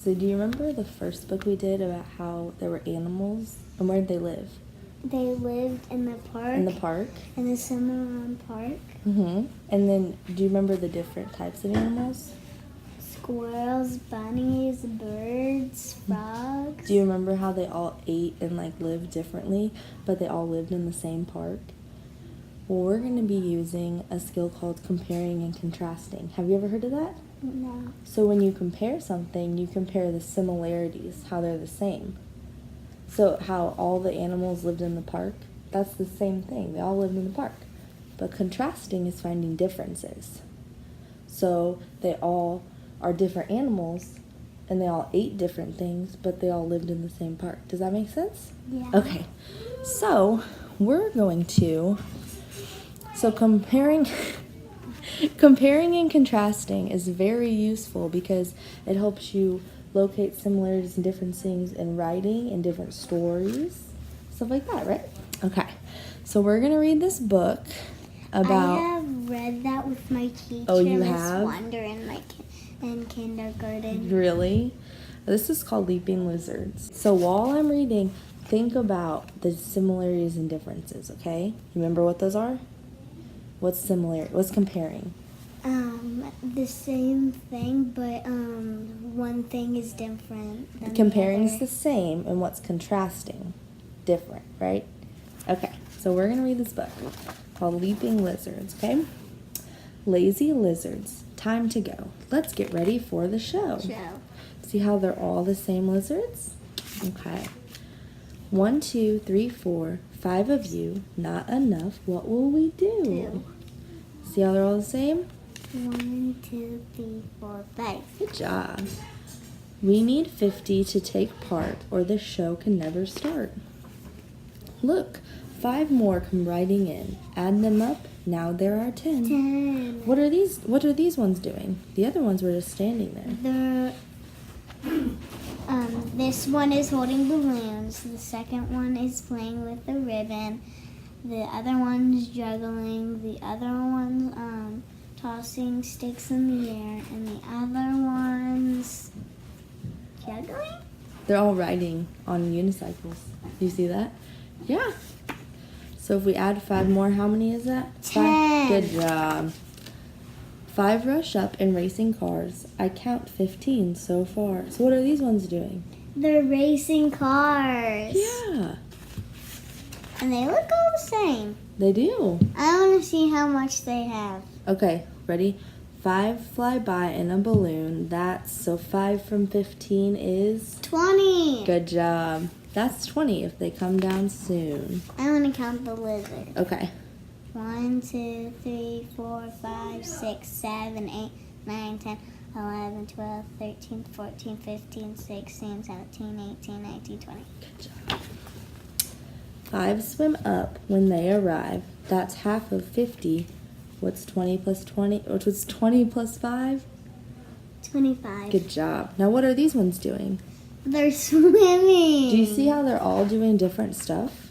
So do you remember the first book we did about how there were animals and where did they live? They lived in the park. In the park. In the Cimarron Park. Mm-hmm. And then do you remember the different types of animals? Squirrels, bunnies, birds, frogs. Do you remember how they all ate and lived differently, but they all lived in the same park? Well, we're going to be using a skill called comparing and contrasting. Have you ever heard of that? No. So when you compare something, you compare the similarities, how they're the same. So how all the animals lived in the park, that's the same thing. They all lived in the park. But contrasting is finding differences. So they all are different animals, and they all ate different things, but they all lived in the same park. Does that make sense? Yeah. Okay. So we're going to... So comparing and contrasting is very useful because it helps you locate similarities and different things in writing and different stories, stuff like that, right? Okay, so we're going to read this book about... I have read that with my teacher, Oh, you Miss have? Wonder, in kindergarten. Really? This is called Leaping Lizards. So while I'm reading, think about the similarities and differences, okay? Remember what those are? What's similar? What's comparing? The same thing, but one thing is different than Comparing the is the same, and what's contrasting? Different, right? Okay, so we're going to read this book called Leaping Lizards, okay? Lazy lizards, time to go. Let's get ready for the show. See how they're all the same lizards? Okay. 1, 2, 3, 4, 5 of you, not enough. What will we do? 2. See how they're all the same? 1, 2, 3, 4, 5. Good job. We need 50 to take part, or the show can never start. Look, 5 more come riding in. Add them up. Now there are 10. 10. What are these ones doing? The other ones were just standing there. This one is holding balloons. The second one is playing with the ribbon. The other one's juggling. The other one's tossing sticks in the air. And the other one's juggling? They're all riding on unicycles. Do you see that? Yeah. So if we add 5 more, how many is that? 10. Good job. 5 rush up in racing cars. I count 15 so far. So what are these ones doing? They're racing cars. Yeah. And they look all the same. They do. I want to see how much they have. Okay, ready? 5 fly by in a balloon. So 5 from 15 is? 20. Good job. That's 20 if they come down soon. I want to count the lizard. Okay. 1, 2, 3, 4, 5, 6, 7, 8, 9, 10, 11, 12, 13, 14, 15, 16, 17, 18, 19, 20. Good job. 5 swim up when they arrive. That's half of 50. What's 20 plus 20? What's 20 plus 5? 25. Good job. Now what are these ones doing? They're swimming. Do you see how they're all doing different stuff,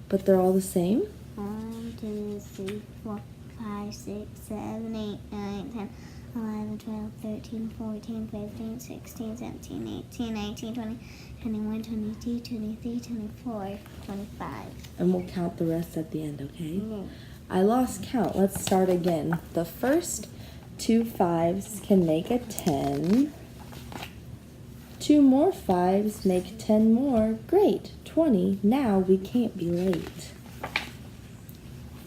but they're all the same? 1, 2, 3, 4, 5, 6, 7, 8, 9, 10, 11, 12, 13, 14, 15, 16, 17, 18, 19, 20, 21, 22, 23, 24, 25. And we'll count the rest at the end, okay? Mm. I lost count. Let's start again. The first 2 5s can make a 10. 2 more 5s make 10 more. Great, 20. Now we can't be late.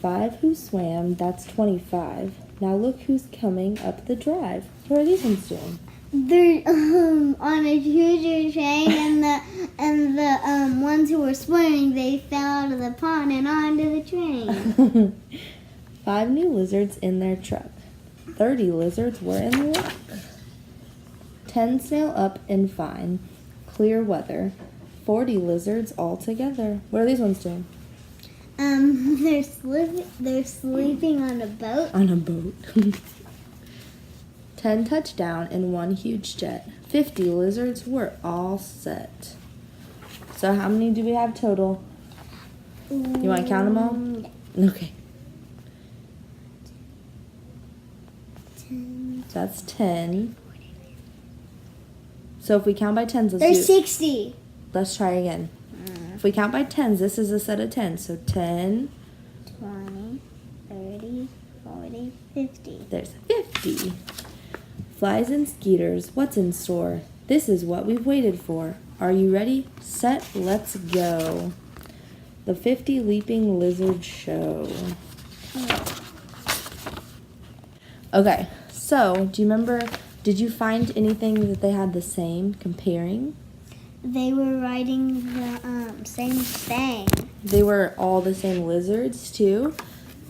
5 who swam, that's 25. Now look who's coming up the drive. What are these ones doing? They're on a choo-choo train, and the ones who were swimming, they fell out of the pond and onto the train. 5 new lizards in their truck. 30 lizards were in luck. 10 sail up in fine, clear weather. 40 lizards all together. What are these ones doing? They're sleeping on a boat. On a boat. 10 touchdown in one huge jet. 50 lizards were all set. So how many do we have total? You want to count them all? Yeah. Okay. 10. So that's 10. So So if we count by tens, There's 60. let's try again. If we count by tens, this is a set of 10. So 10, 20, 30, 40, 50. there's 50. Flies and skeeters, what's in store? This is what we've waited for. Are you ready? Set, let's go. The 50 Leaping Lizard Show. Okay, so do you remember, did you find anything that they had the same comparing? They were riding the same thing. They were all the same lizards too?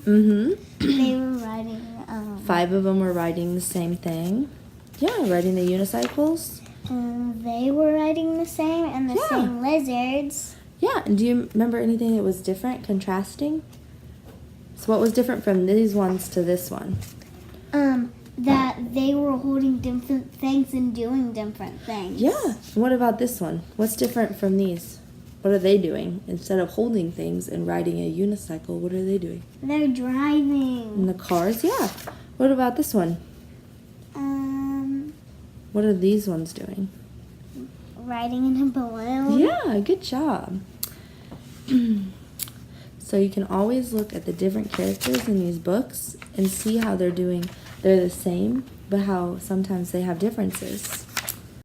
Mm-hmm. They were riding 5 of them were riding the same thing. Yeah, riding the unicycles. they were riding the same and the Yeah. same lizards. Yeah, and do you remember anything that was different, contrasting? So what was different from these ones to this one? That they were holding different things and doing different things. Yeah. And what about this one? What's different from these? What are they doing? Instead of holding things and riding a unicycle, what are they doing? They're In driving. the cars? Yeah. What about this one? What are these ones doing? Riding in a balloon. Yeah, good job. So you can always look at the different characters in these books and see how they're doing. They're the same, but how sometimes they have differences.